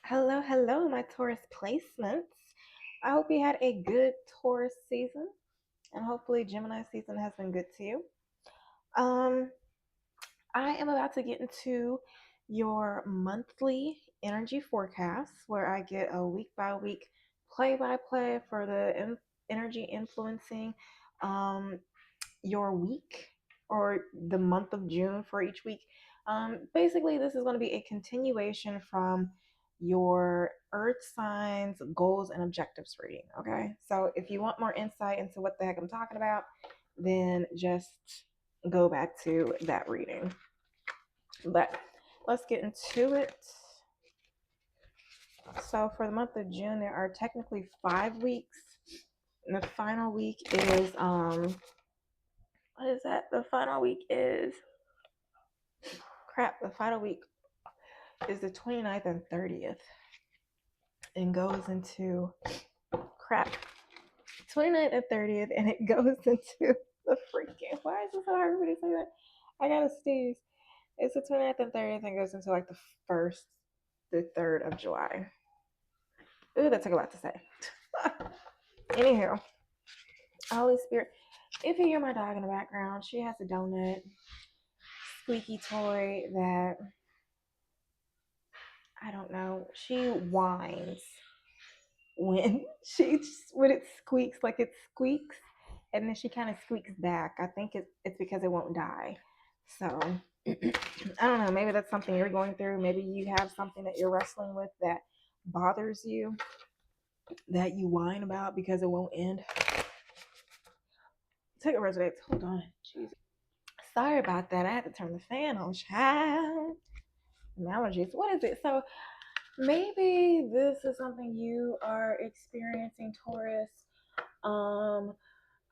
Hello, hello, my Taurus placements. I hope you had a good Taurus season, and hopefully Gemini season has been good to you. Um, I am about to get into your monthly energy forecast, where I get a week by week play by play for the energy influencing um, your week or the month of June for each week. Basically, this is going to be a continuation from your earth signs, goals, and objectives reading. Okay. So if you want more insight into what the heck I'm talking about, then just go back to that reading. But let's get into it. So for the month of June, there are technically 5 weeks. And the final week is what is that? The final week is crap. The final week is the 29th and 30th and goes into crap 29th and 30th and it goes into the freaking why is it so hard for me to say that? I gotta sneeze. It's the 29th and 30th and goes into like the 1st, the 3rd of July. Ooh, that took a lot to say. Anyhow, Holy Spirit. If you hear my dog in the background, she has a donut squeaky toy that I don't know. She whines when when it squeaks, like it squeaks, and then she kind of squeaks back. I think it's because it won't die. So I don't know. Maybe that's something you're going through. Maybe you have something that you're wrestling with that bothers you, that you whine about because it won't end. Take a resonates. Hold on. Jesus. Sorry about that. I had to turn the fan on. Child. Allergies. What is it? So maybe this is something you are experiencing, Taurus. Um,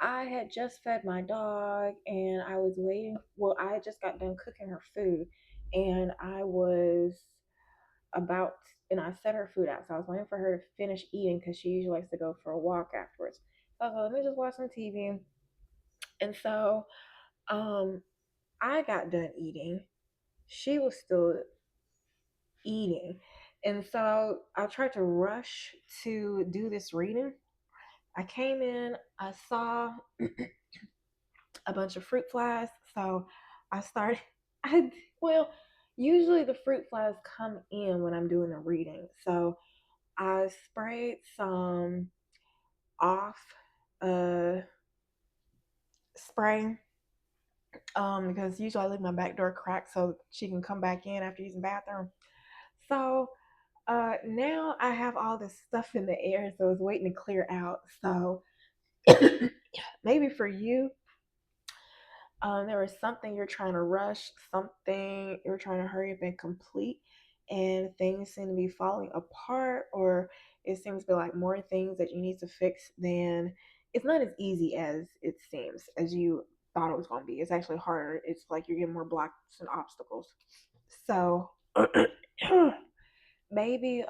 I had just fed my dog and I was waiting. Well, I just got done cooking her food and I was about, and I set her food out. So I was waiting for her to finish eating because she usually likes to go for a walk afterwards. So I thought, let me just watch some TV. And so um, I got done eating. She was still eating. And so I tried to rush to do this reading. I came in, I saw a bunch of fruit flies. So I started, I, well, usually the fruit flies come in when I'm doing a reading. So I sprayed some off uh, spray because usually I leave my back door cracked so she can come back in after using the bathroom. So now I have all this stuff in the air, so it's waiting to clear out. So maybe for you, there was something you're trying to rush, something you're trying to hurry up and complete, and things seem to be falling apart, or it seems to be like more things that you need to fix than it's not as easy as it seems, as you thought it was going to be. It's actually harder. It's like you're getting more blocks and obstacles. So maybe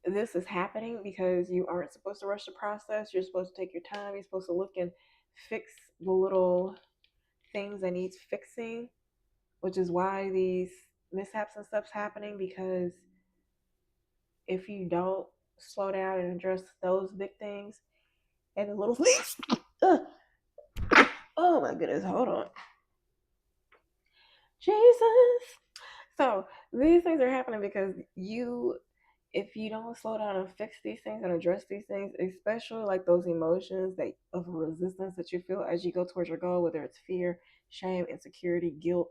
this is happening because you aren't supposed to rush the process. You're supposed to take your time. You're supposed to look and fix the little things that needs fixing, which is why these mishaps and stuff's happening. Because if you don't slow down and address those big things and the little things, oh my goodness, hold on, Jesus. So these things are happening because if you don't slow down and fix these things and address these things, especially like those emotions that of resistance that you feel as you go towards your goal, whether it's fear, shame, insecurity, guilt,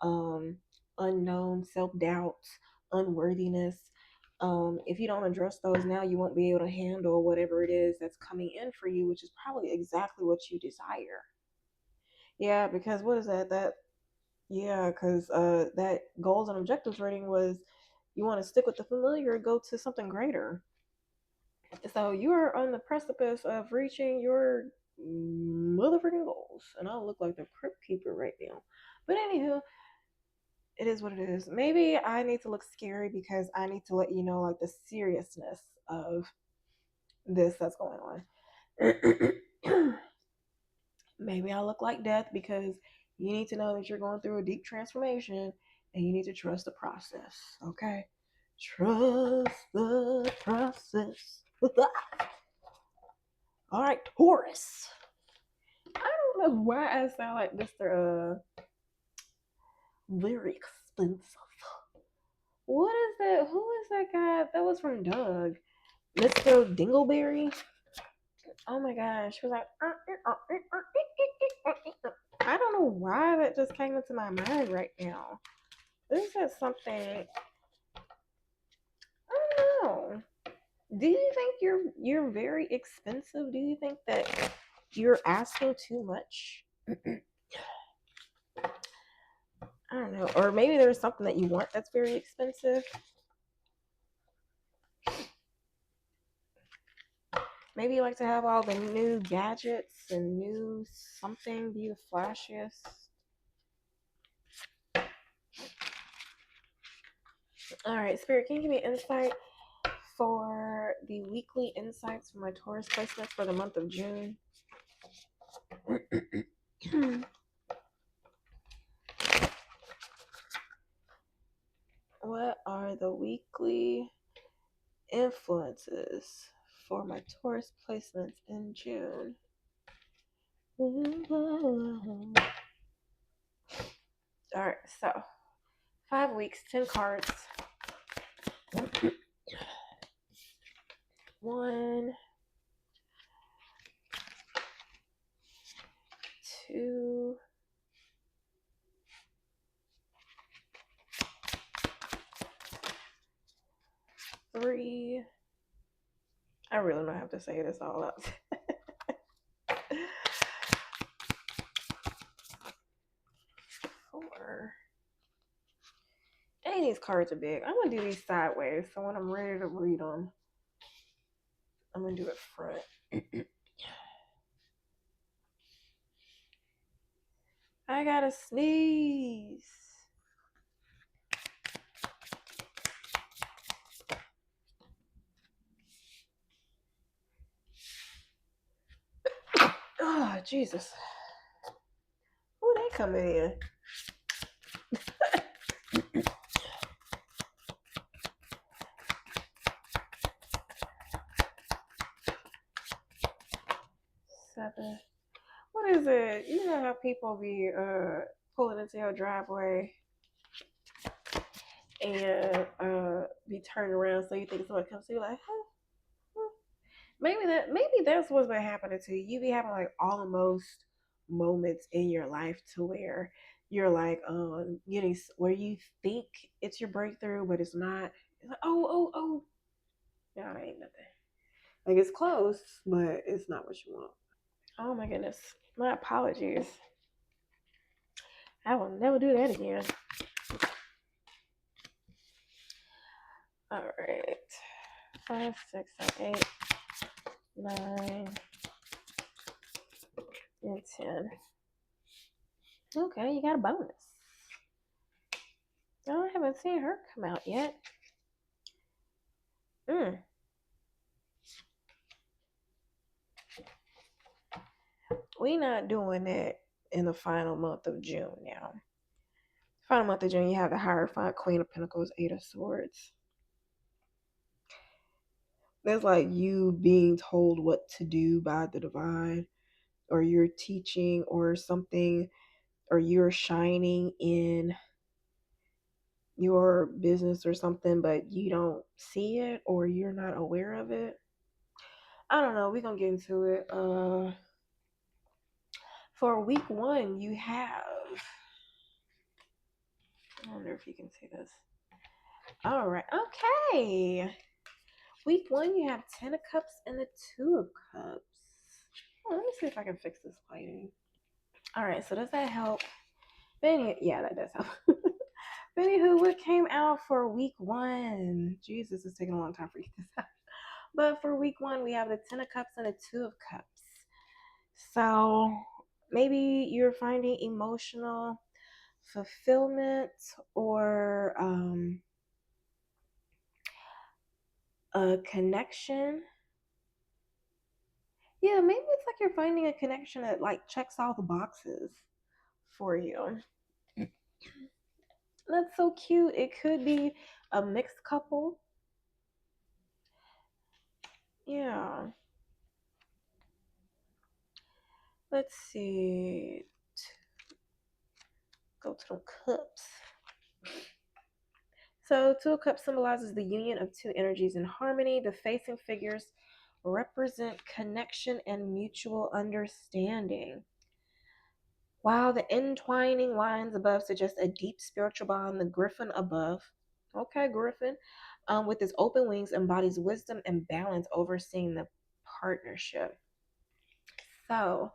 um, unknown, self-doubt, unworthiness. If you don't address those now, you won't be able to handle whatever it is that's coming in for you, which is probably exactly what you desire. Yeah, because what is that? Because that goals and objectives rating was you want to stick with the familiar, go to something greater. So you are on the precipice of reaching your motherfucking goals. And I look like the crypt keeper right now. But anywho, it is what it is. Maybe I need to look scary because I need to let you know like the seriousness of this that's going on. Maybe I look like death because you need to know that you're going through a deep transformation and you need to trust the process. Okay. Trust the process. All right, Taurus. I don't know why I sound like Mr. Very expensive. What is that? Who is that guy? That was from Doug. Mr. Dingleberry. Oh my gosh. She was like, I don't know why that just came into my mind right now. This is something. I don't know. Do you think you're very expensive? Do you think that you're asking too much? I don't know. Or maybe there's something that you want that's very expensive. Maybe you like to have all the new gadgets and new something, be the flashiest. All right, Spirit, can you give me insight for the weekly insights for my Taurus placements for the month of June? What are the weekly influences for my Taurus placements in June? All right, so 5 weeks, 10 cards. 1, 2, 3. I really don't have to say this all up. 4. Dang, these cards are big. I'm gonna do these sideways, so when I'm ready to read them, I'm gonna do it front. I gotta sneeze. Oh, Jesus. Who they coming in? Seven. What is it? You know how people be pulling into your driveway and be turning around so you think someone comes to you like, huh? Maybe that's what's been happening to you. You be having like almost moments in your life to where you're like getting where you think it's your breakthrough, but it's not. It's like, oh. No, it ain't nothing. Like it's close, but it's not what you want. Oh my goodness. My apologies. I will never do that again. All right. 5, 6, 7, 8, 9, and 10. Okay, you got a bonus. I haven't seen her come out yet. We not doing that in the final month of June now. Final month of June, you have the Hierophant, Queen of Pentacles, 8 of Swords. That's like you being told what to do by the divine, or you're teaching or something, or you're shining in your business or something, but you don't see it or you're not aware of it. I don't know. We're going to get into it. For week 1, you have... I wonder if you can see this. All right. Okay. Week 1, you have 10 of Cups and the 2 of Cups. Oh, let me see if I can fix this lighting. All right. So does that help? Benny, yeah, that does help. Anywho, what came out for week 1? Jesus, it's taking a long time for you to out. But for week 1, we have the 10 of Cups and the 2 of Cups. So maybe you're finding emotional fulfillment or a connection. Yeah, maybe it's like you're finding a connection that like checks all the boxes for you. That's so cute. It could be a mixed couple. Yeah. Let's see. Go to the cups. So, Two of Cups symbolizes the union of two energies in harmony. The facing figures represent connection and mutual understanding. While the entwining lines above suggest a deep spiritual bond, the griffin above, okay, griffin, with its open wings embodies wisdom and balance overseeing the partnership. So,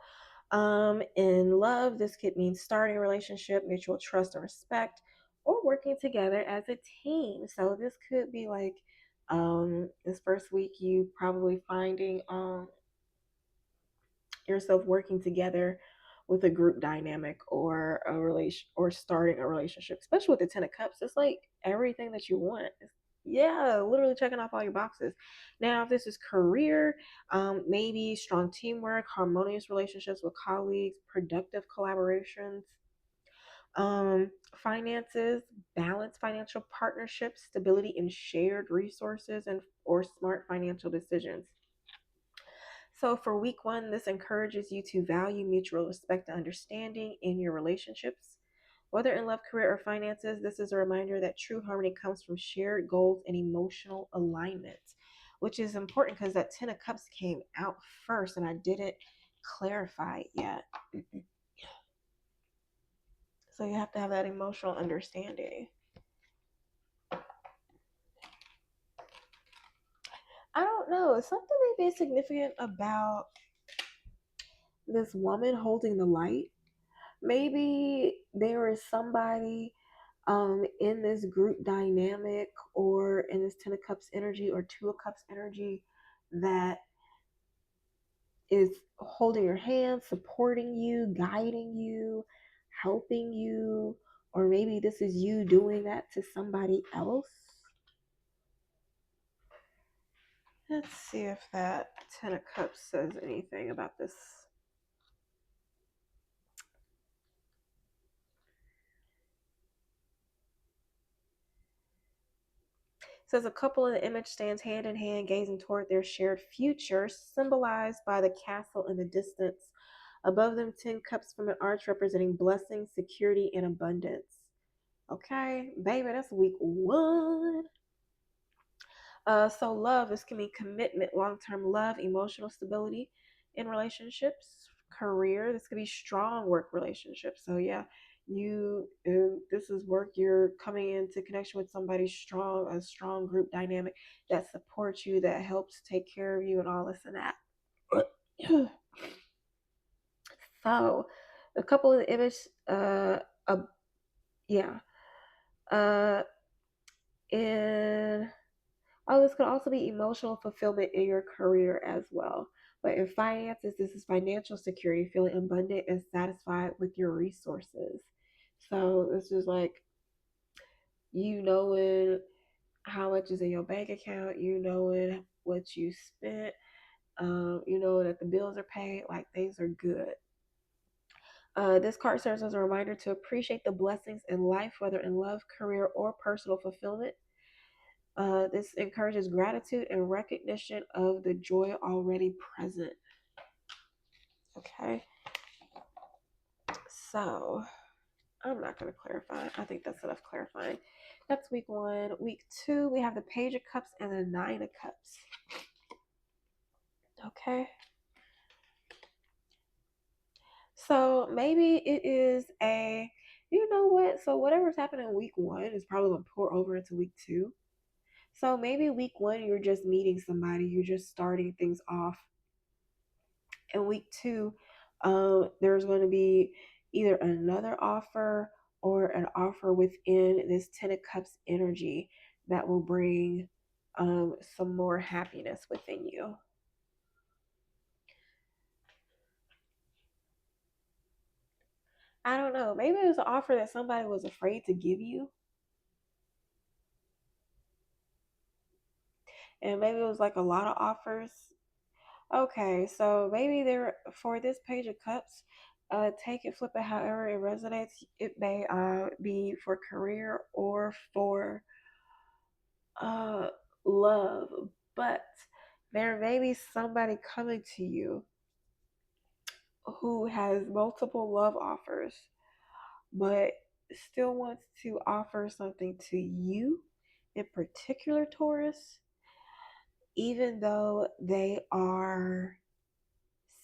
in love, this could mean starting a relationship, mutual trust and respect, or working together as a team. So this could be like this first week you probably finding yourself working together with a group dynamic or a relation or starting a relationship, especially with the Ten of Cups. It's like everything that you want. Yeah, literally checking off all your boxes. Now, if this is career, maybe strong teamwork, harmonious relationships with colleagues, productive collaborations. Finances, balanced financial partnerships, stability in shared resources, and or smart financial decisions. So for week one, this encourages you to value mutual respect and understanding in your relationships. Whether in love, career, or finances, this is a reminder that true harmony comes from shared goals and emotional alignment, which is important because that Ten of Cups came out first and I didn't clarify it yet. So you have to have that emotional understanding. I don't know. Something may be significant about this woman holding the light. Maybe there is somebody in this group dynamic or in this Ten of Cups energy or Two of Cups energy that is holding your hand, supporting you, guiding you, helping you, or maybe this is you doing that to somebody else. Let's see if that Ten of Cups says anything about this. It says a couple in the image stands hand in hand, gazing toward their shared future, symbolized by the castle in the distance. Above them, 10 cups from an arch representing blessing, security, and abundance. Okay, baby, that's week one. So love, this can mean commitment, long-term love, emotional stability in relationships, career. This could be strong work relationships. So yeah, this is work. You're coming into connection with somebody strong, a strong group dynamic that supports you, that helps take care of you, and all this and that. So, a couple of the image, yeah, uh, in oh, this could also be emotional fulfillment in your career as well. But in finances, this is financial security, feeling abundant and satisfied with your resources. So this is like you knowing how much is in your bank account, you knowing what you spent, you know that the bills are paid, like things are good. This card serves as a reminder to appreciate the blessings in life, whether in love, career, or personal fulfillment. This encourages gratitude and recognition of the joy already present. Okay, so I'm not going to clarify. I think that's enough clarifying. That's week one. Week two, we have the Page of Cups and the Nine of Cups. Okay, so maybe it is a, you know what? So whatever's happening in week one is probably going to pour over into week two. So maybe week one, you're just meeting somebody, you're just starting things off. In week two, there's going to be either another offer or an offer within this Ten of Cups energy that will bring some more happiness within you. I don't know. Maybe it was an offer that somebody was afraid to give you. And maybe it was like a lot of offers. Okay, so maybe there for this Page of Cups, take it, flip it however it resonates. It may be for career or for uh, love, but there may be somebody coming to you who has multiple love offers, but still wants to offer something to you in particular, Taurus, even though they are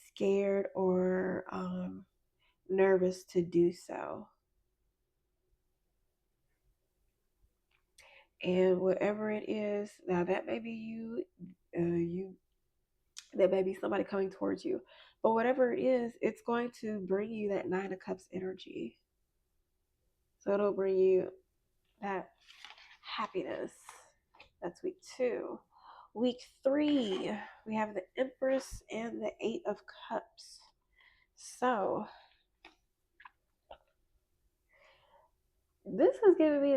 scared or nervous to do so. And whatever it is, now that may be you, that may be somebody coming towards you, but whatever it is, it's going to bring you that Nine of Cups energy. So it'll bring you that happiness. That's week 2. Week 3, we have the Empress and the Eight of Cups. So this is giving me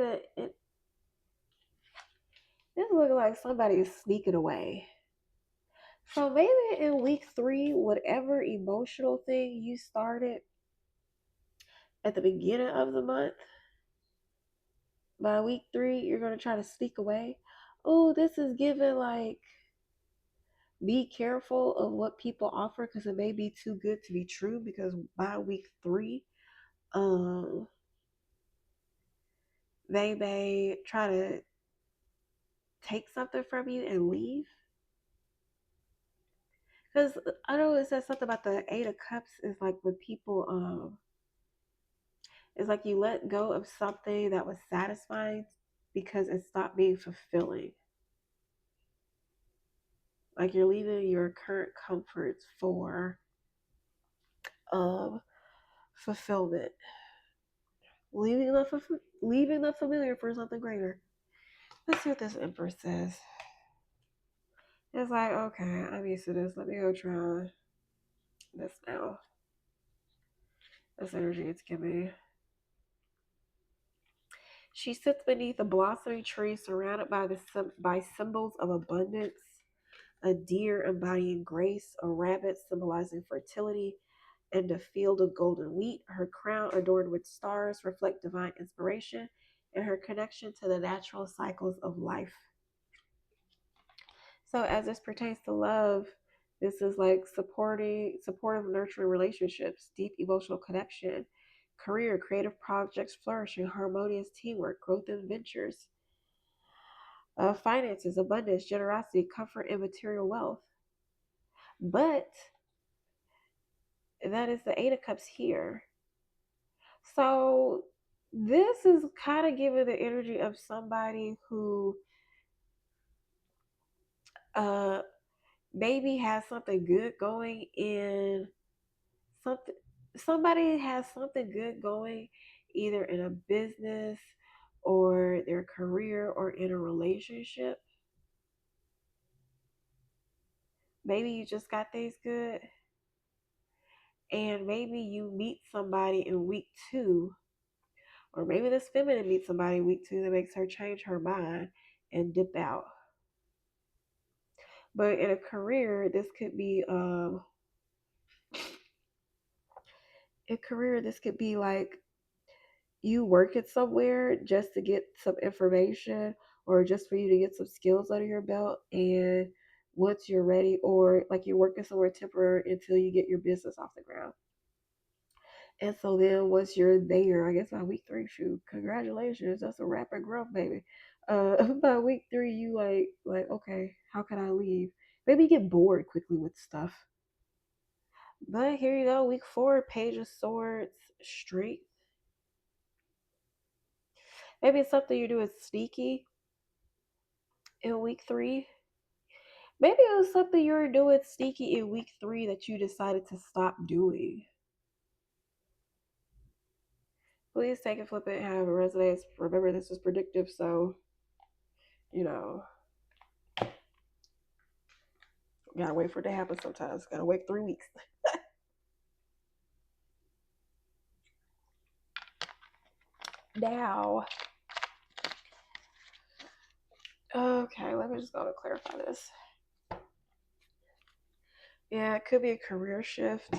this looks like somebody is sneaking away. So maybe in week 3, whatever emotional thing you started at the beginning of the month, by week 3, you're going to try to sneak away. Oh, this is given like be careful of what people offer because it may be too good to be true, because by week 3, um, they may try to take something from you and leave. Because I know it says something about the Eight of Cups is like when people it's like you let go of something that was satisfying because it stopped being fulfilling. Like you're leaving your current comforts for um fulfillment. Leaving the familiar for something greater. Let's see what this Empress says. It's like, okay, I'm used to this. Let me go try this now. This energy it's giving me. She sits beneath a blossoming tree surrounded by symbols of abundance, a deer embodying grace, a rabbit symbolizing fertility, and a field of golden wheat. Her crown adorned with stars reflect divine inspiration and her connection to the natural cycles of life. So as this pertains to love, this is like supportive, nurturing relationships, deep emotional connection, career, creative projects flourishing, harmonious teamwork, growth in ventures, finances, abundance, generosity, comfort, and material wealth. But that is the Eight of Cups here. So this is kind of giving the energy of somebody who uh maybe has something good going in something somebody has something good going either in a business or their career or in a relationship. Maybe you just got things good, and maybe you meet somebody in week 2, or maybe this feminine meets somebody in week 2 that makes her change her mind and dip out. But in a career, this could be like you working somewhere just to get some information or just for you to get some skills under your belt, and once you're ready, or like you're working somewhere temporary until you get your business off the ground. And so then once you're there, I guess by week 3, shoot, congratulations, that's a rapid growth, baby. By week 3, you like okay, how can I leave? Maybe you get bored quickly with stuff. But here you go, week 4, Page of Swords, straight. Maybe it's something you do is sneaky in week 3. Maybe it was something you were doing sneaky in week 3 that you decided to stop doing. Please take it, flip it, have a resonance. Remember, this is predictive, so you know, gotta wait for it to happen sometimes. Gotta wait 3 weeks. Now, okay, let me just go to clarify this. Yeah, it could be a career shift.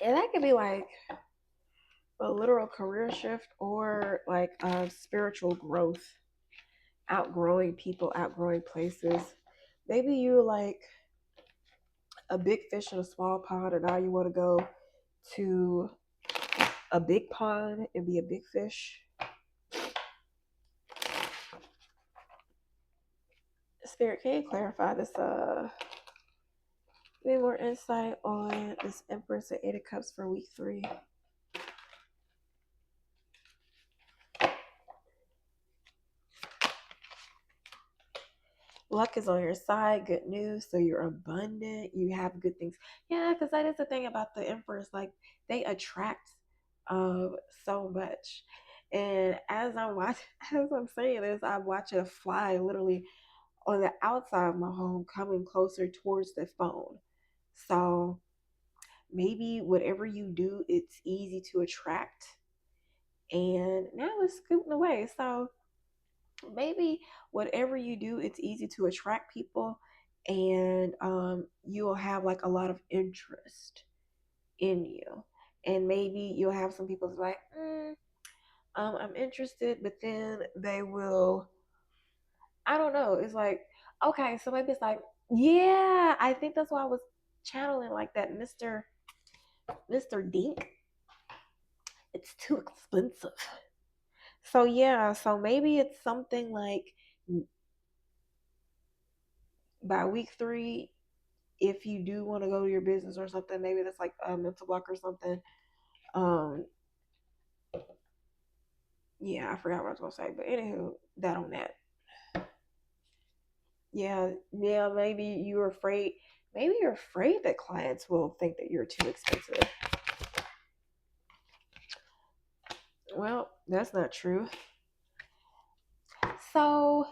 Yeah, that could be like a literal career shift or like a spiritual growth. outgrowing people, outgrowing places. Maybe you're like a big fish in a small pond, and now you want to go to a big pond and be a big fish. Spirit, can you clarify this? Give me more insight on this Empress and Eight of Cups for week 3. Luck is on your side, good news, so you're abundant, you have good things. Yeah, because that is the thing about the Empress, like they attract um so much. And as I'm watching, as I'm saying this, I'm watching a fly literally on the outside of my home coming closer towards the phone. So maybe whatever you do, it's easy to attract. And now it's scooting away. So maybe whatever you do, it's easy to attract people, and you'll have like a lot of interest in you. And maybe you'll have some people that's like, I'm interested, but then they will, I don't know. It's like, okay, so maybe it's like, yeah, I think that's why I was channeling like that, Mr. Dink. It's too expensive. So yeah, so maybe it's something like by week 3, if you do want to go to your business or something, maybe that's like a mental block or something. Um, yeah, I forgot what I was gonna say, but anywho, that on that. Yeah, yeah, maybe you're afraid. Maybe you're afraid that clients will think that you're too expensive. Well, that's not true. So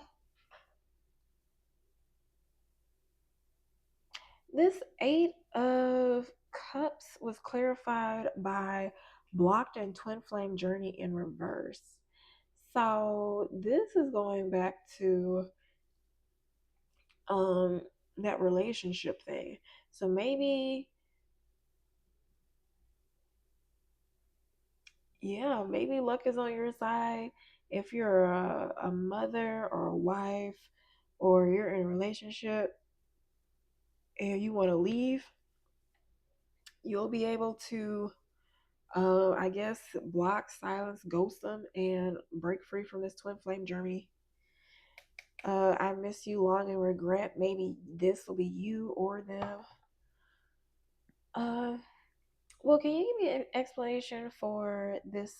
this Eight of Cups was clarified by blocked and twin flame journey in reverse. So this is going back to um that relationship thing. So maybe, yeah, maybe luck is on your side if you're a mother or a wife, or you're in a relationship and you want to leave. You'll be able to I guess block, silence, ghost them, and break free from this twin flame journey. I miss you long and regret. Maybe this will be you or them. uh well, can you give me an explanation for this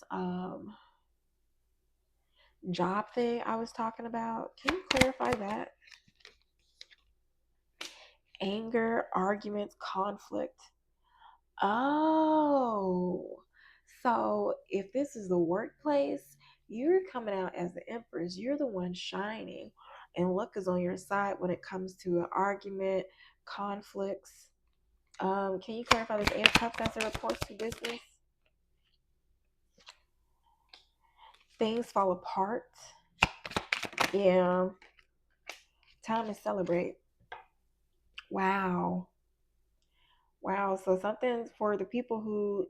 job thing I was talking about? Can you clarify that? Anger, arguments, conflict. Oh, so if this is the workplace, you're coming out as the empress. You're the one shining, and luck is on your side when it comes to an argument, conflicts. Can you clarify this Eight of Cups as it reports to business? Things fall apart. Yeah, time to celebrate. Wow. Wow. So something for the people who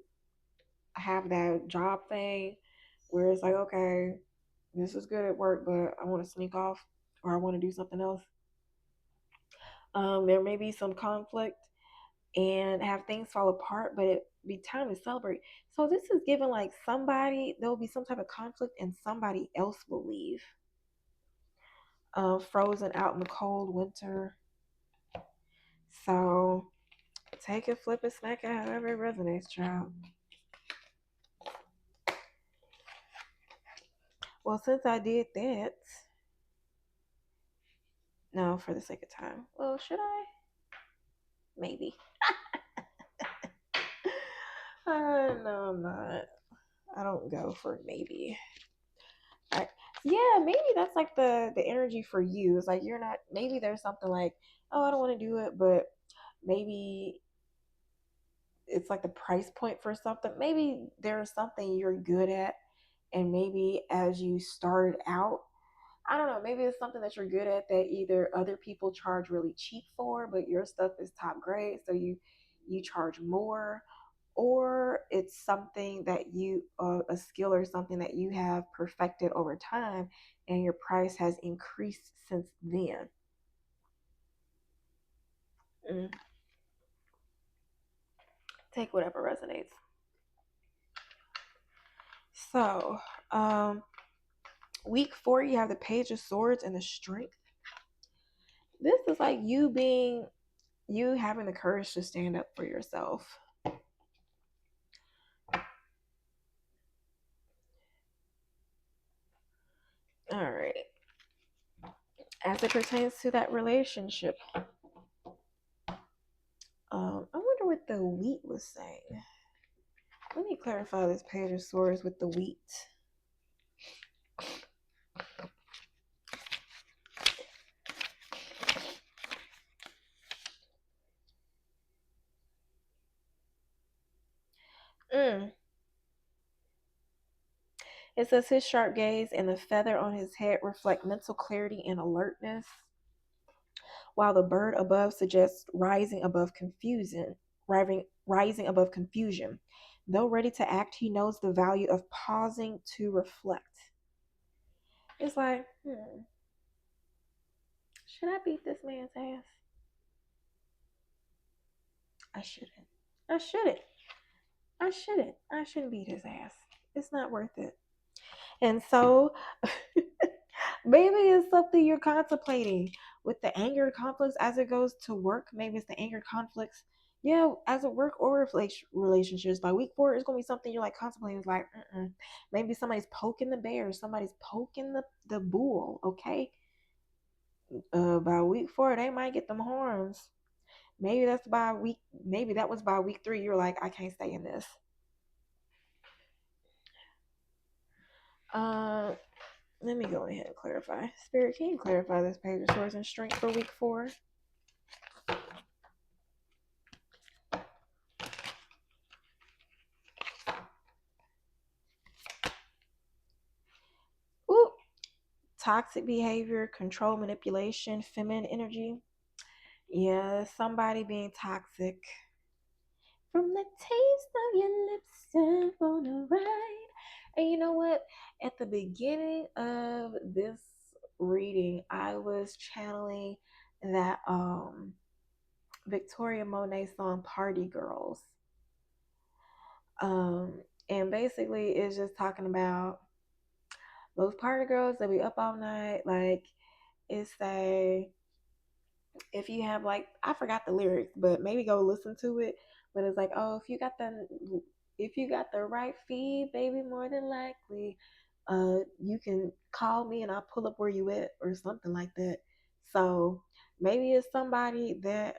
have that job thing where it's like, okay, this is good at work, but I want to sneak off or I want to do something else. There may be some conflict and have things fall apart, but it be time to celebrate. So this is given like somebody, there will be some type of conflict and somebody else will leave. Frozen out in the cold winter. So take it, flip it, smack it, however it resonates, child. Well, since I did that, no, for the sake of time. Well, should I? Maybe. No, I'm not. I don't go for maybe. I, yeah, maybe that's like the energy for you. It's like you're not. Maybe there's something like, oh, I don't want to do it, but maybe it's like the price point for something. Maybe there's something you're good at, and maybe as you started out, I don't know, maybe it's something that you're good at that either other people charge really cheap for, but your stuff is top grade, so you charge more, or it's something that you a skill or something that you have perfected over time, and your price has increased since then. Mm. Take whatever resonates. So, week 4, you have the Page of Swords and the Strength. This is like you having the courage to stand up for yourself. All right. As it pertains to that relationship, I wonder what the wheat was saying. Let me clarify this Page of Swords with the wheat. Mm. It says his sharp gaze and the feather on his head reflect mental clarity and alertness, while the bird above suggests rising above confusion. Though ready to act, he knows the value of pausing to reflect. It's like, should I beat this man's ass? I shouldn't. I shouldn't. I shouldn't. I shouldn't beat his ass. It's not worth it. And so, maybe it's something you're contemplating with the anger conflicts as it goes to work. Maybe it's the anger conflicts, yeah, as a work or relationships. By week 4, it's going to be something you're like contemplating. It's like, maybe somebody's poking the bear, somebody's poking the bull, okay? By week 4, they might get them horns. Maybe maybe that was by week 3, you're like, I can't stay in this. Let me go ahead and clarify. Spirit, can you clarify this Page of Swords and Strength for week 4? Ooh, toxic behavior, control, manipulation, feminine energy. Yeah, somebody being toxic. From the taste of your lips, I wanna ride. And you know what? At the beginning of this reading, I was channeling that Victoria Monet song Party Girls. And basically it's just talking about those party girls that be up all night. Like, it's a, if you have, like, I forgot the lyrics, but maybe go listen to it. But it's like, oh, if you got the right feed, baby, more than likely, you can call me and I'll pull up where you at, or something like that. So maybe it's somebody that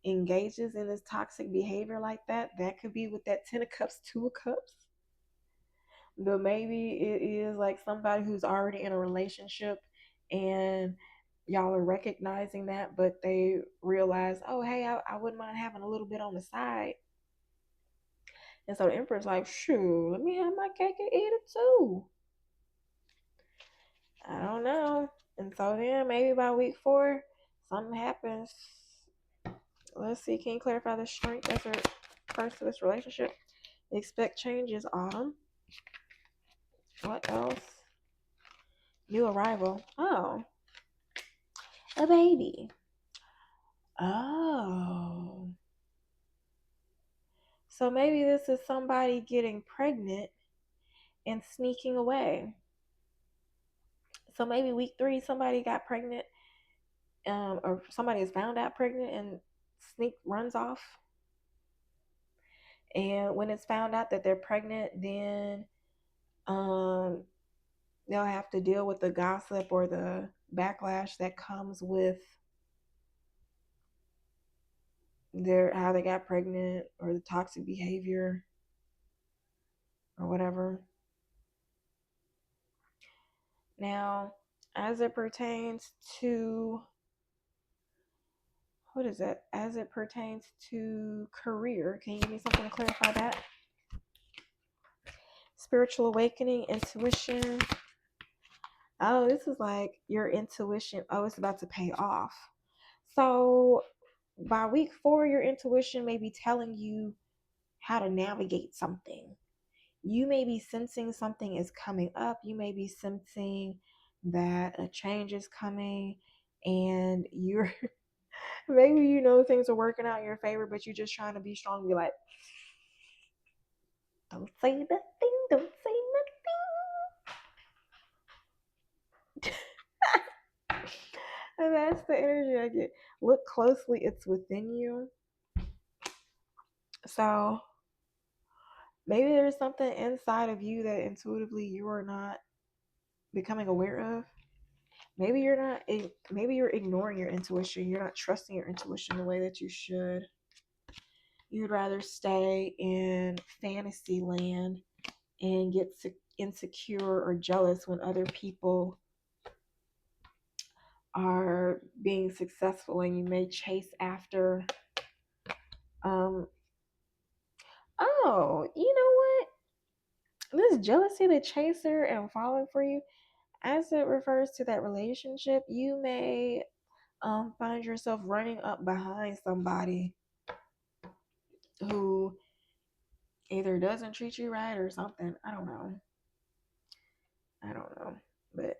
engages in this toxic behavior like that. That could be with that 10 of Cups, 2 of Cups. But maybe it is like somebody who's already in a relationship, and y'all are recognizing that, but they realize, oh, hey, I wouldn't mind having a little bit on the side. And so the Emperor's like, shoot, let me have my cake and eat it too. I don't know. And so then maybe by week 4, something happens. Let's see, can you clarify the Strength as it refers to this relationship? Expect changes, Autumn. What else? New arrival. Oh, a baby. Oh. So maybe this is somebody getting pregnant and sneaking away. So maybe week 3, somebody got pregnant, or somebody is found out pregnant and runs off. And when it's found out that they're pregnant, then they'll have to deal with the gossip or the backlash that comes with how they got pregnant, or the toxic behavior or whatever. Now, as it pertains to, what is that? As it pertains to career, can you give me something to clarify that? Spiritual awakening, intuition. Oh, this is like your intuition. Oh, it's about to pay off. So by week 4, your intuition may be telling you how to navigate something. You may be sensing something is coming up. You may be sensing that a change is coming, and you're maybe you know things are working out in your favor, but you're just trying to be strong, be like, don't say nothing, don't say nothing. And that's the energy I get. Look closely, it's within you. So maybe there's something inside of you that intuitively you are not becoming aware of. Maybe you're not, maybe you're ignoring your intuition. You're not trusting your intuition the way that you should. You'd rather stay in fantasy land and get insecure or jealous when other people are being successful, and you may chase after um oh, you know what, this jealousy, the chaser and falling for you, as it refers to that relationship, you may find yourself running up behind somebody who either doesn't treat you right or something. I don't know, but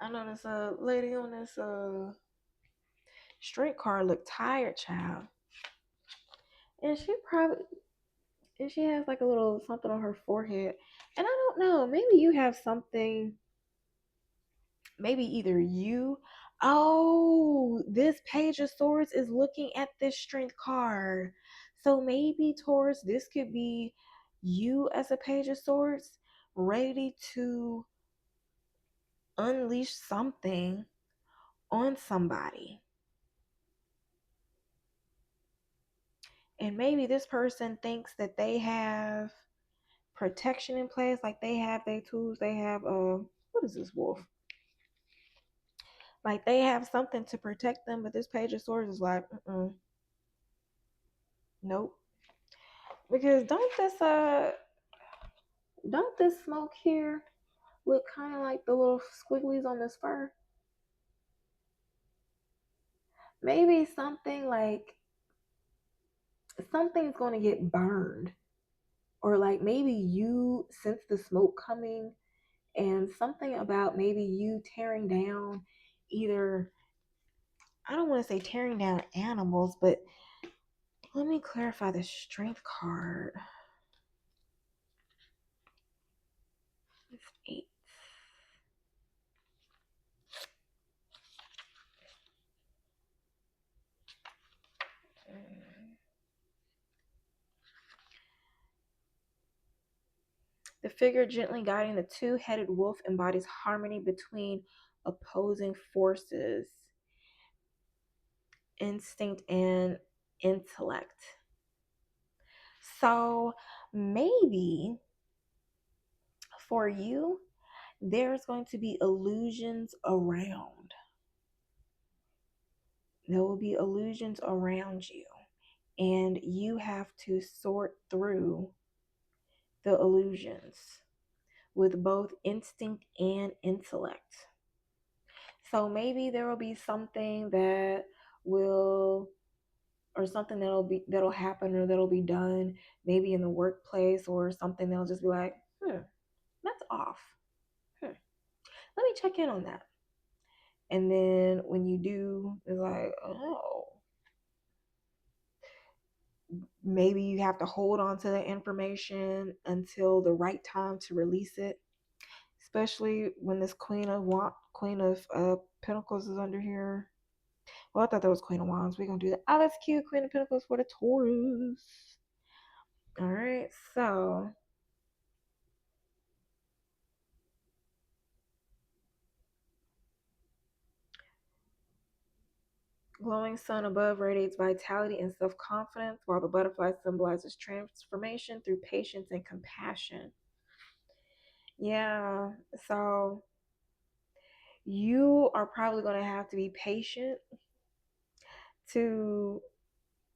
I know this lady on this street car looked tired, child, and she has like a little something on her forehead, and I don't know, maybe you have something, maybe either you, oh, this page of swords is looking at this strength card, so maybe Taurus, this could be you as a page of swords, ready to unleash something on somebody. And maybe this person thinks that they have protection in place, like they have their tools, they have what is this wolf, like they have something to protect them, but this page of swords is like, nope. Because don't this smoke here look kind of like the little squigglies on this fur? Maybe something like something's going to get burned, or like maybe you sense the smoke coming, and something about maybe you tearing down, either, I don't want to say tearing down animals, but let me clarify the strength card. It's 8. The figure gently guiding the two-headed wolf embodies harmony between opposing forces, instinct and intellect. So maybe for you, there's going to be illusions around. There will be illusions around you, and you have to sort through the illusions with both instinct and intellect. So maybe there will be something that will, or something that'll happen or that'll be done, maybe in the workplace, or something that'll just be like, that's off. Let me check in on that. And then when you do, it's like, oh, maybe you have to hold on to the information until the right time to release it. Especially when this Queen of Pentacles is under here. Well, I thought that was Queen of Wands. We're gonna do that. Oh, that's cute. Queen of Pentacles for the Taurus. All right, so glowing sun above radiates vitality and self-confidence, while the butterfly symbolizes transformation through patience and compassion. Yeah, so you are probably going to have to be patient to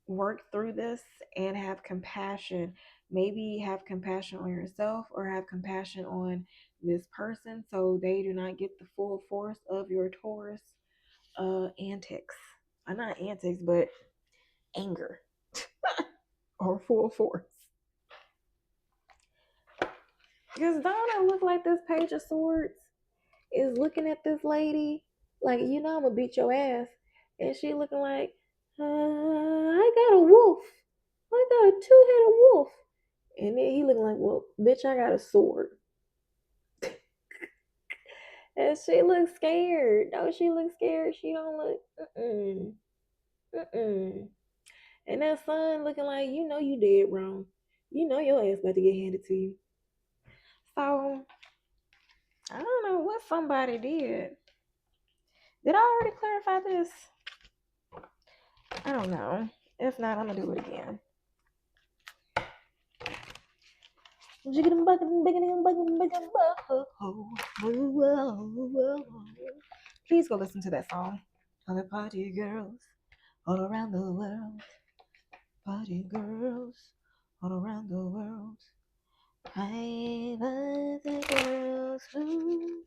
work through this and have compassion. Maybe have compassion on yourself or have compassion on this person so they do not get the full force of your Taurus antics. Not antics, but anger or full force. Because don't it look like this page of swords? is looking at this lady like, I'm gonna beat your ass, and she looking like, I got a wolf. I got a two-headed wolf. And then he looking like, well, bitch, I got a sword. And she looks scared. No, she looks scared. She don't look, mm-mm. And that son looking like, you did wrong. Your ass about to get handed to you. So, I don't know what somebody did. Did I already clarify this? I don't know. If not, I'm going to do it again. Please go listen to that song. All the party girls all around the world. Party girls all around the world. I love the girls who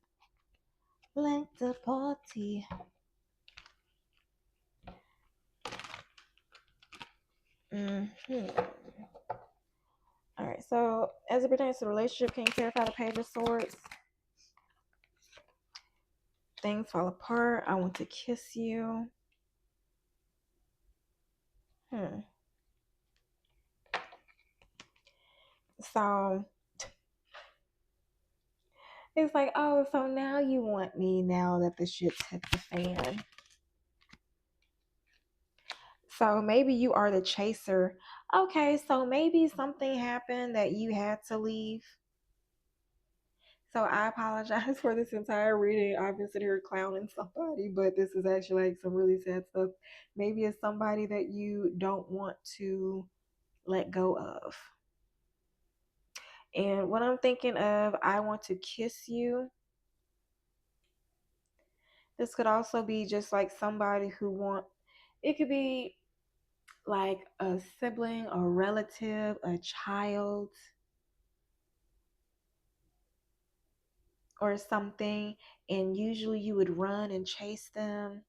like the party. All right, so as it pertains to the relationship, can you clarify the Page of Swords? Things fall apart. I want to kiss you. So it's like, oh, so now you want me now that the shit's hit the fan. So maybe you are the chaser. Okay, so maybe something happened that you had to leave. So I apologize for this entire reading. I've been sitting here clowning somebody, but this is actually like some really sad stuff. Maybe it's somebody that you don't want to let go of. And what I'm thinking of, I want to kiss you. This could also be just like somebody it could be like a sibling, a relative, a child, or something. And usually you would run and chase them.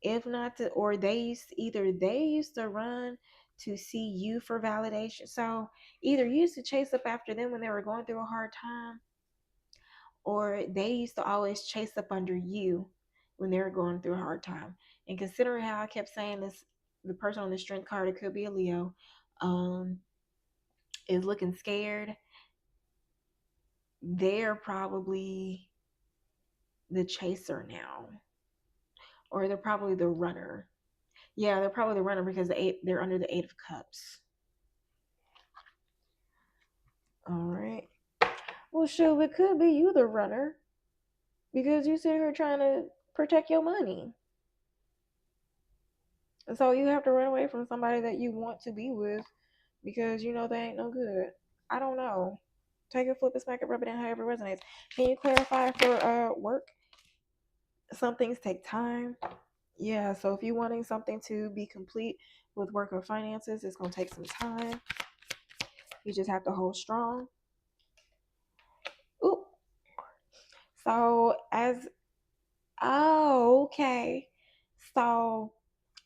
If not to, or either they used to run to see you for validation. So either you used to chase up after them when they were going through a hard time, or they used to always chase up under you when they were going through a hard time. And considering how I kept saying this, the person on the strength card, it could be a Leo, is looking scared. They're probably the chaser now, or they're probably the runner. Yeah, they're probably the runner because they're under the Eight of Cups. All right. Well, shoot, it could be you the runner because you sit here trying to protect your money. And so you have to run away from somebody that you want to be with because you know they ain't no good. I don't know. Take it, flip it, smack it, rub it in, however it resonates. Can you clarify for work? Some things take time. Yeah, so if you're wanting something to be complete with work or finances, it's going to take some time. You just have to hold strong. Ooh. So okay. So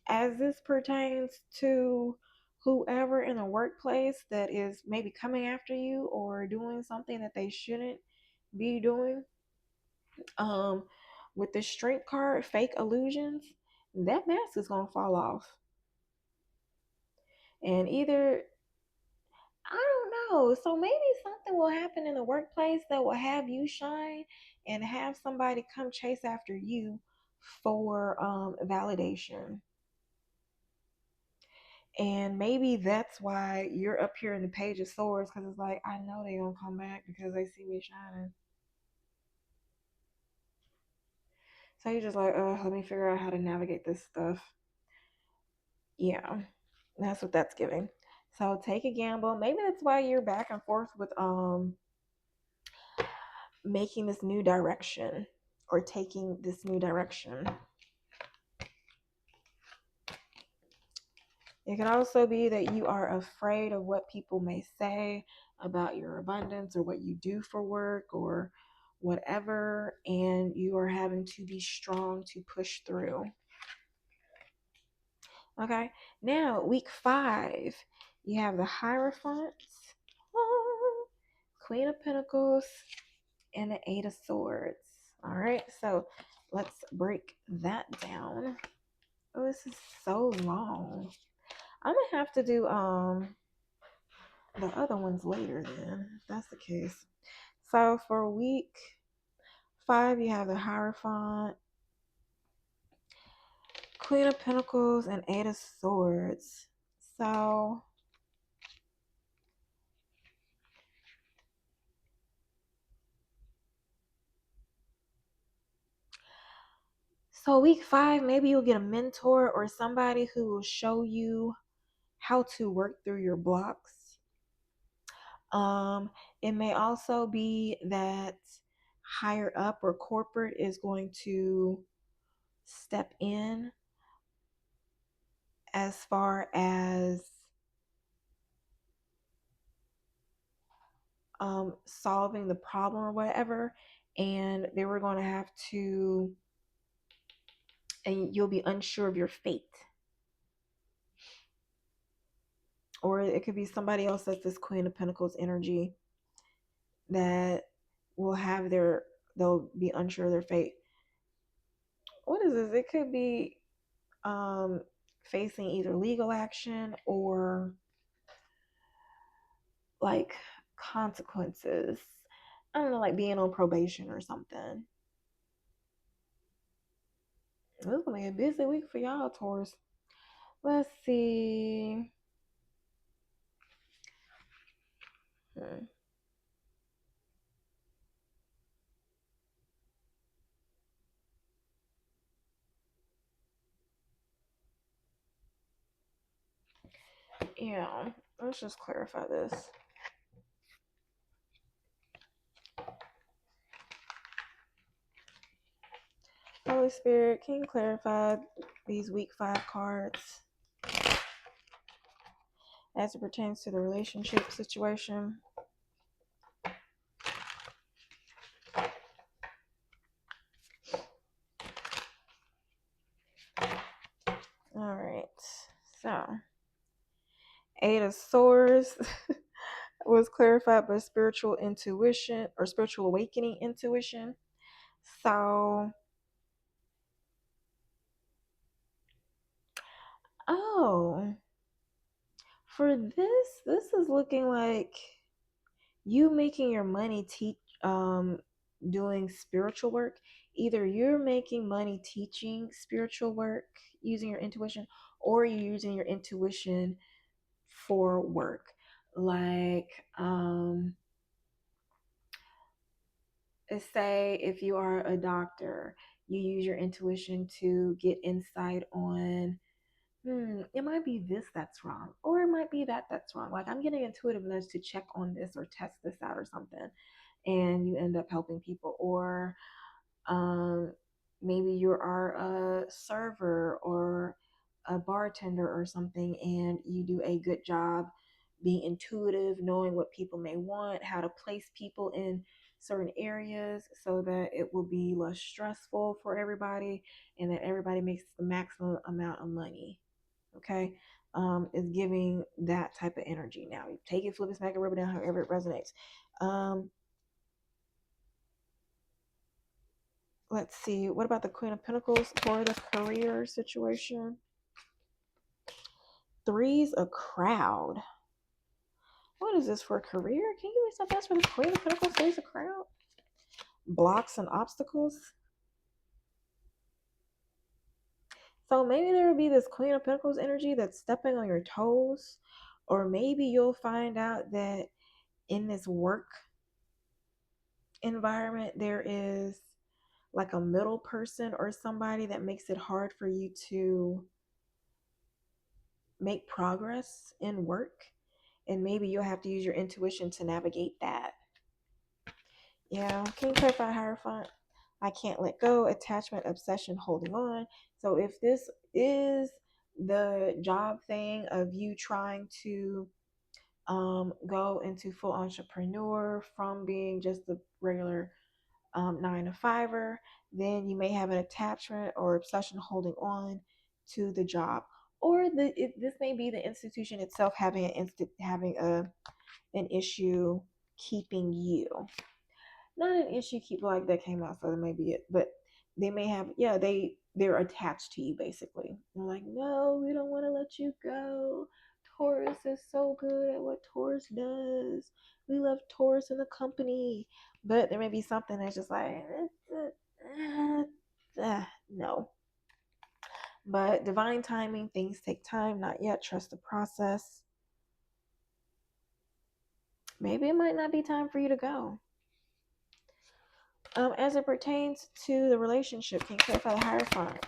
as this pertains to whoever in the workplace that is maybe coming after you or doing something that they shouldn't be doing, with the strength card, fake illusions, that mask is going to fall off. And either, I don't know, so maybe something will happen in the workplace that will have you shine and have somebody come chase after you for validation. And maybe that's why you're up here in the Page of Swords, because it's like, I know they're going to come back because they see me shining. So you're just like, let me figure out how to navigate this stuff. Yeah, that's what that's giving. So take a gamble. Maybe that's why you're back and forth with making this new direction or taking this new direction. It can also be that you are afraid of what people may say about your abundance or what you do for work or whatever, and you are having to be strong to push through. Okay, now week 5, you have the Hierophant, Queen of Pentacles, and the Eight of Swords. All right, so let's break that down. Oh, this is so long. I'm gonna have to do the other ones later then, if that's the case. So for week 5, you have the Hierophant, Queen of Pentacles, and Eight of Swords. So week 5, maybe you'll get a mentor or somebody who will show you how to work through your blocks. It may also be that higher up or corporate is going to step in as far as solving the problem or whatever, and they were going to have to, and you'll be unsure of your fate. Or it could be somebody else that's this Queen of Pentacles energy that will have they'll be unsure of their fate. What is this? It could be facing either legal action or like consequences. I don't know, like being on probation or something. This is gonna be a busy week for y'all, Taurus. Let's see. Hmm. Yeah, let's just clarify this. Holy Spirit, can you clarify these week 5 cards as it pertains to the relationship situation? All right, so Eight of Swords was clarified by spiritual intuition or spiritual awakening intuition. So, oh, for this is looking like you making your money doing spiritual work. Either you're making money teaching spiritual work using your intuition, or you're using your intuition for work. Like say if you are a doctor, you use your intuition to get insight on it might be this that's wrong, or it might be that that's wrong. Like I'm getting intuitive nudge to check on this or test this out or something, and you end up helping people. Or um, maybe you are a server or a bartender or something, and you do a good job being intuitive, knowing what people may want, how to place people in certain areas so that it will be less stressful for everybody and that everybody makes the maximum amount of money. Okay, is giving that type of energy. Now you take it, flip it, smack it, rub it down, however it resonates. Let's see, what about the Queen of Pentacles for the career situation? Three's a crowd. What is this for career? Can you give me something else for the Queen of Pentacles? Three's a crowd. Blocks and obstacles. So maybe there will be this Queen of Pentacles energy that's stepping on your toes, or maybe you'll find out that in this work environment there is like a middle person or somebody that makes it hard for you to make progress in work, and maybe you'll have to use your intuition to navigate that. Yeah, can you clarify Hierophant? I can't let go, attachment, obsession, holding on. So if this is the job thing of you trying to go into full entrepreneur from being just a regular 9 to 5er, then you may have an attachment or obsession holding on to the job, or this may be the institution itself having an issue keeping you. not an issue keeper like that came out, so that may be it. But they may have, yeah, they're attached to you basically. They're like, no, we don't want to let you go. Taurus is so good at what Taurus does. We love Taurus in the company. But there may be something that's just like, no. But divine timing, things take time, not yet. Trust the process. Maybe it might not be time for you to go. As it pertains to the relationship, can you clarify the Hierophant?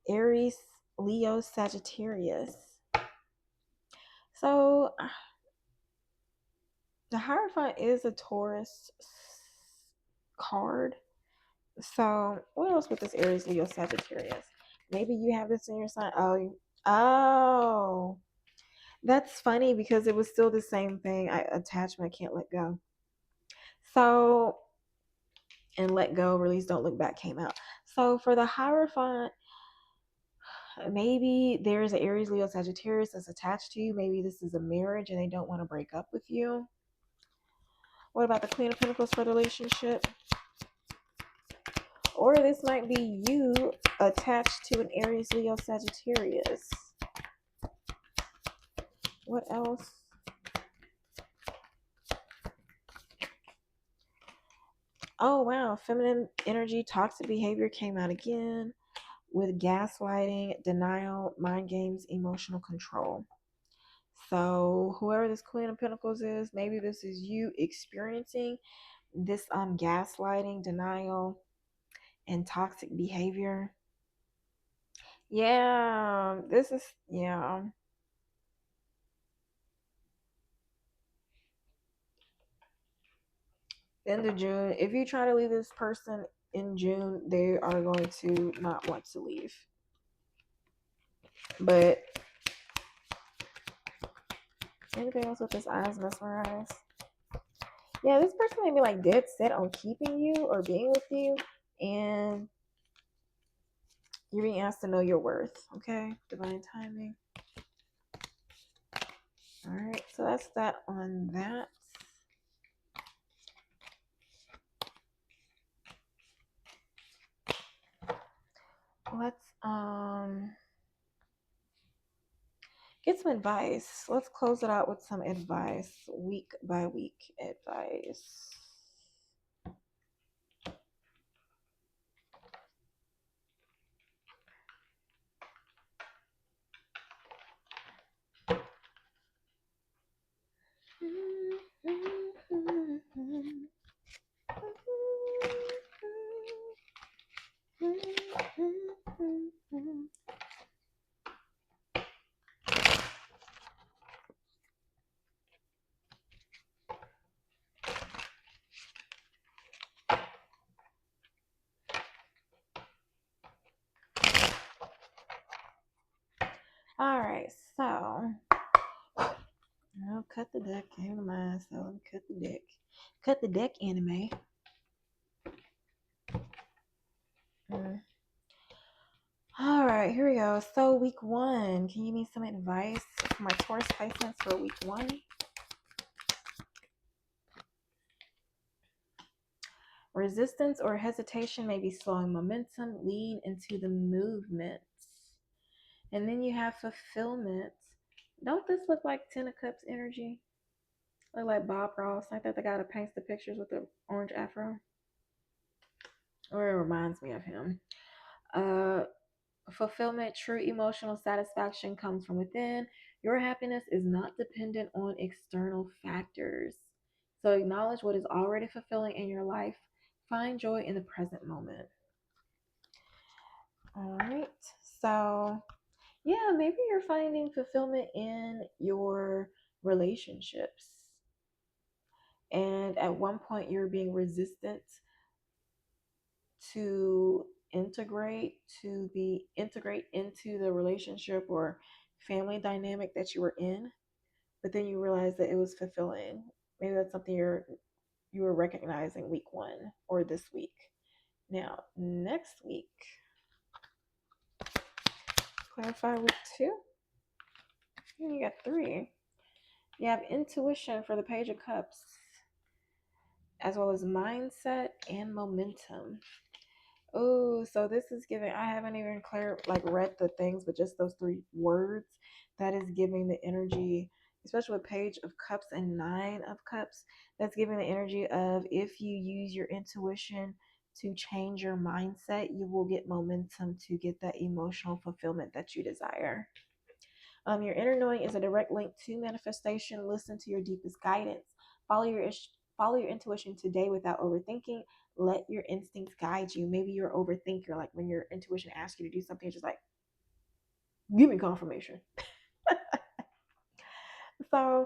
Aries, Leo, Sagittarius. So the Hierophant is a Taurus card. So what else with this Aries, Leo, Sagittarius? Maybe you have this in your sign. Oh, that's funny because it was still the same thing. Attachment, can't let go. So, and let go, release, don't look back came out. So for the Hierophant, maybe there's an Aries, Leo, Sagittarius that's attached to you. Maybe this is a marriage and they don't want to break up with you. What about the Queen of Pentacles for the relationship? Or this might be you attached to an Aries, Leo, Sagittarius. What else? Oh, wow. Feminine energy, toxic behavior came out again with gaslighting, denial, mind games, emotional control. So whoever this Queen of Pentacles is, maybe this is you experiencing this gaslighting, denial, and toxic behavior. Yeah, this is, yeah. End of June. If you try to leave this person in June, they are going to not want to leave. But anything else with this eyes mesmerized? Yeah, this person may be like dead set on keeping you or being with you, and you're being asked to know your worth. Okay, divine timing. All right, so that's that on that. Let's get some advice. Let's close it out with some advice, week by week advice. All right, so I'll cut the deck. Came to mind, so let me cut the deck. Cut the deck, anime. All right, here we go. So week 1, can you give me some advice for my Taurus placements for week 1? Resistance or hesitation may be slowing momentum. Lean into the movement. And then you have fulfillment. Don't this look like Ten of Cups energy? Look like Bob Ross, like that the guy that paints the pictures with the orange afro. Or it reminds me of him. Fulfillment, true emotional satisfaction comes from within. Your happiness is not dependent on external factors. So acknowledge what is already fulfilling in your life. Find joy in the present moment. All right. So, yeah, maybe you're finding fulfillment in your relationships. And at one point, you're being resistant to integrate into the relationship or family dynamic that you were in, but then you realize that it was fulfilling. Maybe that's something you were recognizing week 1 or this week. Now next week, clarify week 2. You got 3. You have intuition for the Page of Cups, as well as mindset and momentum. Oh, so this is giving, I haven't even read the things, but just those three words, that is giving the energy, especially with Page of Cups and Nine of Cups, that's giving the energy of, if you use your intuition to change your mindset, you will get momentum to get that emotional fulfillment that you desire. Your inner knowing is a direct link to manifestation. Listen to your deepest guidance. Follow your follow your intuition today without overthinking. Let your instincts guide you. Maybe you're an overthinker, like when your intuition asks you to do something, it's just like, give me confirmation. So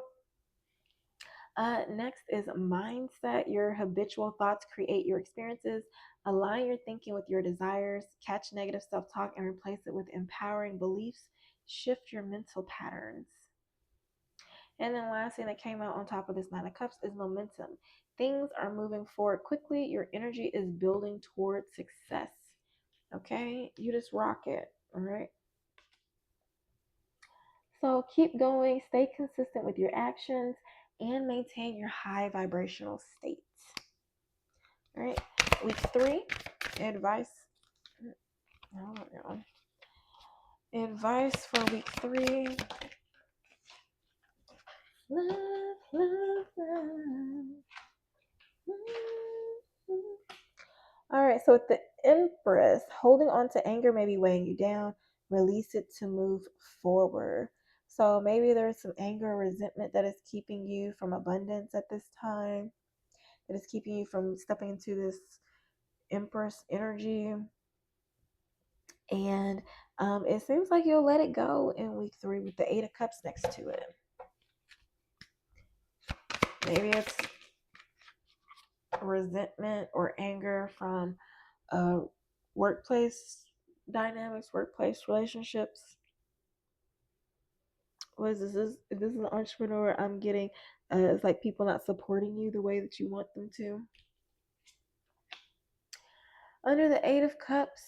next is mindset. Your habitual thoughts create your experiences. Align your thinking with your desires. Catch negative self-talk and replace it with empowering beliefs. Shift your mental patterns. And then last thing that came out on top of this Nine of Cups is momentum. Things are moving forward quickly. Your energy is building towards success. Okay? You just rock it. All right? So keep going, stay consistent with your actions, and maintain your high vibrational state. All right? Week 3, advice. Advice for week 3. Love, love, love. All right, so with the Empress, holding on to anger may be weighing you down. Release it to move forward. So maybe there's some anger or resentment that is keeping you from abundance at this time, that is keeping you from stepping into this Empress energy. And it seems like you'll let it go in week 3 with the Eight of Cups next to it. Maybe it's resentment or anger from workplace dynamics, workplace relationships. What is this? If this is an entrepreneur, I'm getting it's like people not supporting you the way that you want them to. Under the Eight of Cups,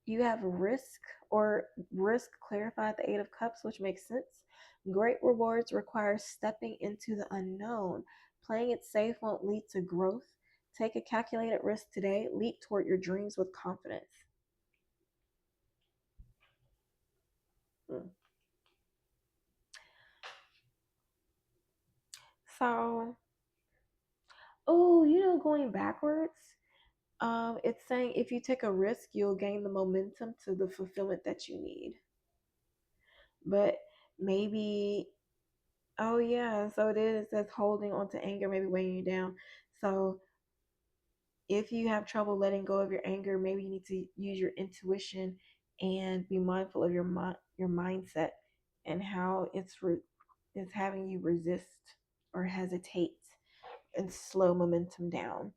you have risk, or risk clarified the Eight of Cups, which makes sense. Great rewards require stepping into the unknown. Playing it safe won't lead to growth. Take a calculated risk today. Leap toward your dreams with confidence. So, going backwards, it's saying if you take a risk, you'll gain the momentum to the fulfillment that you need. But maybe, oh yeah, so it says holding on to anger, maybe weighing you down. So if you have trouble letting go of your anger, maybe you need to use your intuition and be mindful of your mindset and how it's having you resist or hesitate and slow momentum down.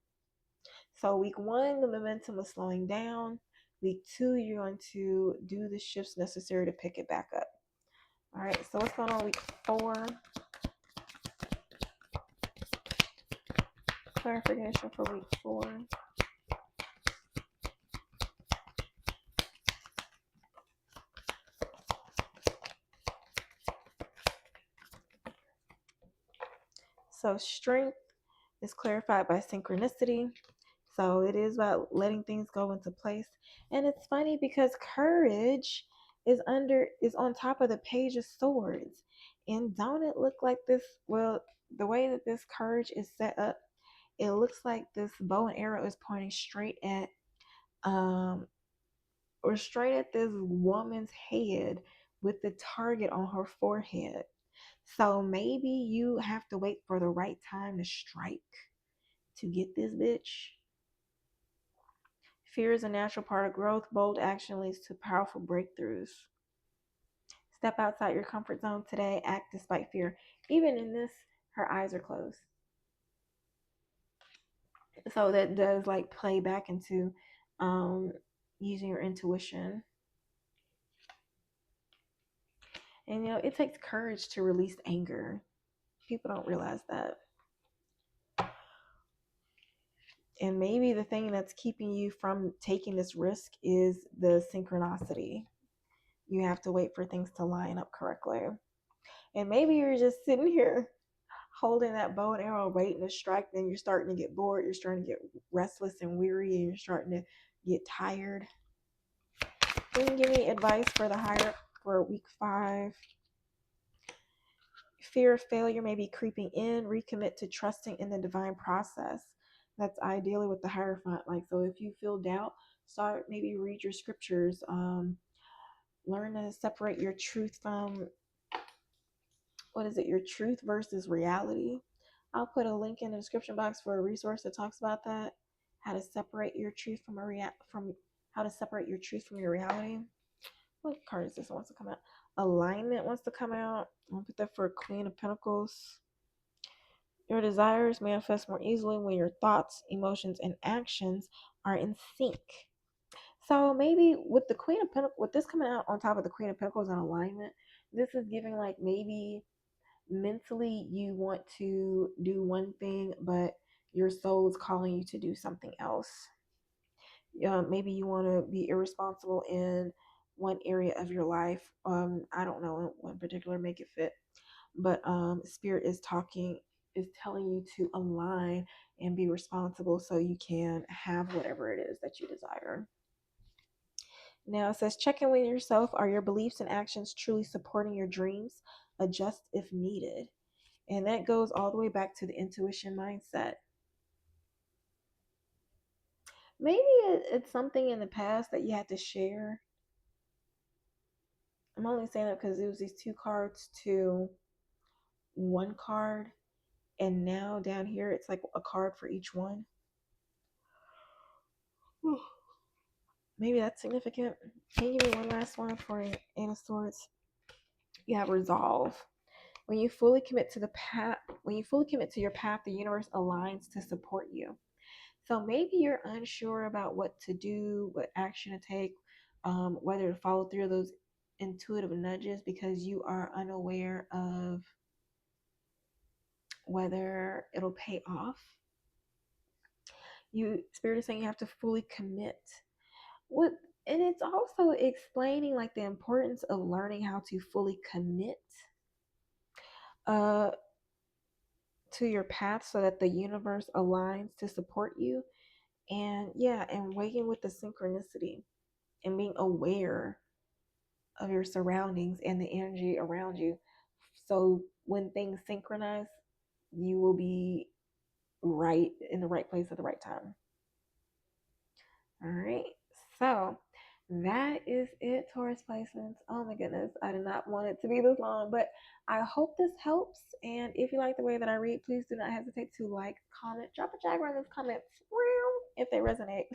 So week 1, the momentum is slowing down. Week 2, you're going to do the shifts necessary to pick it back up. All right, so what's going on week 4? Clarification for week 4. So strength is clarified by synchronicity. So it is about letting things go into place. And it's funny because courage is on top of the Page of Swords. And don't it look like this? Well, the way that this courage is set up, it looks like this bow and arrow is pointing straight at this woman's head with the target on her forehead. So maybe you have to wait for the right time to strike to get this bitch. Fear is a natural part of growth. Bold action leads to powerful breakthroughs. Step outside your comfort zone today. Act despite fear. Even in this, her eyes are closed. So that does play back into using your intuition. And it takes courage to release anger. People don't realize that. And maybe the thing that's keeping you from taking this risk is the synchronicity. You have to wait for things to line up correctly. And maybe you're just sitting here holding that bow and arrow waiting to strike, then you're starting to get bored, you're starting to get restless and weary, and you're starting to get tired. You can give me advice for the higher for week 5. Fear of failure may be creeping in. Recommit to trusting in the divine process. That's ideally with the Hierophant. Like, so if you feel doubt, start, maybe read your scriptures. Learn to separate your truth from, what is it, your truth versus reality. I'll put a link in the description box for a resource that talks about that. How to separate your truth from how to separate your truth from your reality. What card is this that wants to come out? Alignment wants to come out. I'll put that for Queen of Pentacles. Your desires manifest more easily when your thoughts, emotions, and actions are in sync. So maybe with the Queen of Pentacles, with this coming out on top of the Queen of Pentacles in alignment, this is giving like maybe mentally you want to do one thing, but your soul is calling you to do something else. Maybe you want to be irresponsible in one area of your life. I don't know in one particular, make it fit, but spirit is telling you to align and be responsible so you can have whatever it is that you desire. Now it says, check in with yourself. Are your beliefs and actions truly supporting your dreams? Adjust if needed. And that goes all the way back to the intuition mindset. Maybe it's something in the past that you had to share. I'm only saying that because it was these 2 cards to 1 card. And now down here, it's like a card for each one. Maybe that's significant. Can you give me one last one for Eight of Swords? You have resolve. When you fully commit to your path, the universe aligns to support you. So maybe you're unsure about what to do, what action to take, whether to follow through those intuitive nudges because you are unaware of whether it'll pay off. Spirit is saying you have to fully commit. And it's also explaining like the importance of learning how to fully commit to your path so that the universe aligns to support you. And waking with the synchronicity and being aware of your surroundings and the energy around you. So when things synchronize, you will be right in the right place at the right time. All right. So that is it, Taurus placements. Oh my goodness. I did not want it to be this long, but I hope this helps. And if you like the way that I read, please do not hesitate to like, comment, drop a Jaguar in those comments if they resonate.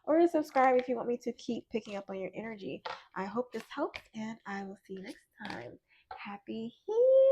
Or subscribe if you want me to keep picking up on your energy. I hope this helps, and I will see you next time. Happy healing.